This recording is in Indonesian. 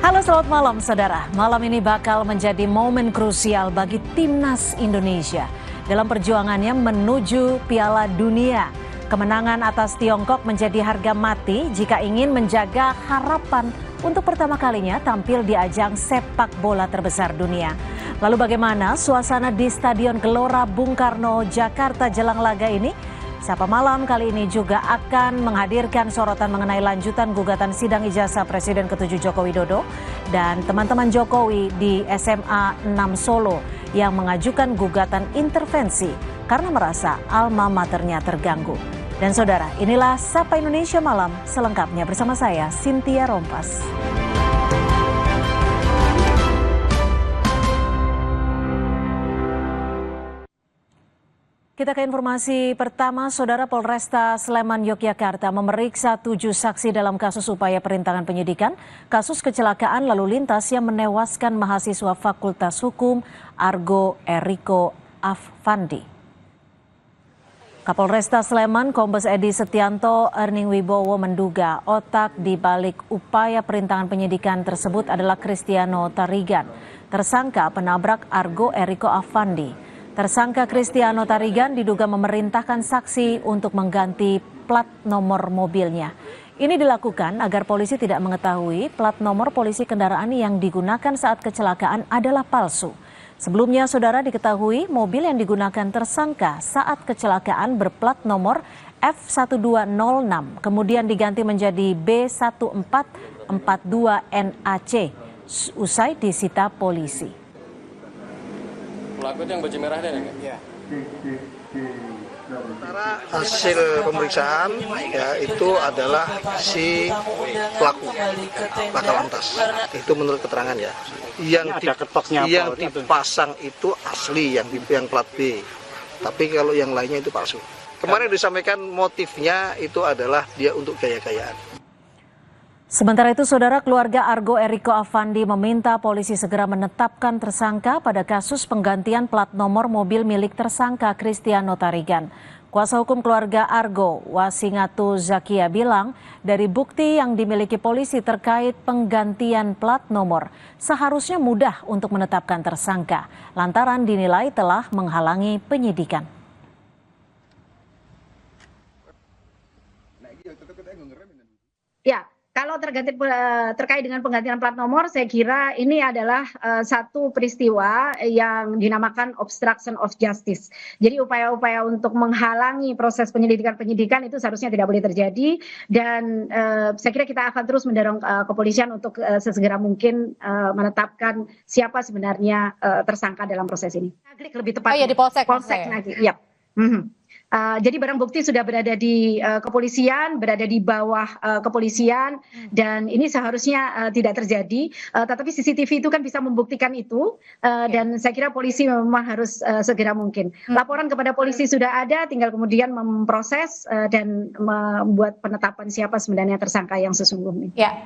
Halo, selamat malam saudara. Malam ini bakal menjadi momen krusial bagi timnas Indonesia dalam perjuangannya menuju Piala Dunia. Kemenangan atas Tiongkok menjadi harga mati jika ingin menjaga harapan untuk pertama kalinya tampil di ajang sepak bola terbesar dunia. Lalu bagaimana suasana di Stadion Gelora Bung Karno, Jakarta jelang laga ini? Sapa Malam kali ini juga akan menghadirkan sorotan mengenai lanjutan gugatan sidang ijazah Presiden ke-7 Joko Widodo dan teman-teman Jokowi di SMA 6 Solo yang mengajukan gugatan intervensi karena merasa alma maternya terganggu. Dan saudara, inilah Sapa Indonesia Malam selengkapnya bersama saya, Cynthia Rompas. Kita ke informasi pertama, Saudara. Polresta Sleman, Yogyakarta memeriksa 7 saksi dalam kasus upaya perintangan penyidikan, kasus kecelakaan lalu lintas yang menewaskan mahasiswa Fakultas Hukum Argo Eriko Affandi. Kapolresta Sleman, Kombes Edi Setianto Erning Wibowo menduga otak di balik upaya perintangan penyidikan tersebut adalah Kristiano Tarigan, tersangka penabrak Argo Eriko Affandi. Tersangka Kristiano Tarigan diduga memerintahkan saksi untuk mengganti plat nomor mobilnya. Ini dilakukan agar polisi tidak mengetahui plat nomor polisi kendaraan yang digunakan saat kecelakaan adalah palsu. Sebelumnya, saudara, diketahui mobil yang digunakan tersangka saat kecelakaan berplat nomor F1206, kemudian diganti menjadi B1442NAC, usai disita polisi. Pelaku itu yang baju merah ada nggak? Iya. Hasil pemeriksaan ya itu adalah si pelaku laka lantas. Itu menurut keterangan ya. Yang dipasang itu asli, yang plat B. Tapi kalau yang lainnya itu palsu. Kemarin disampaikan motifnya itu adalah dia untuk gaya-gayaan. Sementara itu, saudara, keluarga Argo Eriko Affandi meminta polisi segera menetapkan tersangka pada kasus penggantian plat nomor mobil milik tersangka Kristiano Tarigan. Kuasa hukum keluarga Argo, Wasingatu Zakia, bilang dari bukti yang dimiliki polisi terkait penggantian plat nomor, seharusnya mudah untuk menetapkan tersangka, lantaran dinilai telah menghalangi penyidikan. Ya. Kalau terkait dengan penggantian plat nomor, saya kira ini adalah satu peristiwa yang dinamakan obstruction of justice. Jadi upaya-upaya untuk menghalangi proses penyidikan itu seharusnya tidak boleh terjadi. Dan saya kira kita akan terus mendorong kepolisian untuk sesegera mungkin menetapkan siapa sebenarnya tersangka dalam proses ini. Lebih tepat. Oh iya, di Polsek. Polsek nanti. Iya. Jadi barang bukti sudah berada di kepolisian, berada di bawah kepolisian, dan ini seharusnya tidak terjadi. Tetapi CCTV itu kan bisa membuktikan itu, dan saya kira polisi memang harus segera mungkin. Laporan kepada polisi sudah ada, tinggal kemudian memproses dan membuat penetapan siapa sebenarnya tersangka yang sesungguhnya. Ya.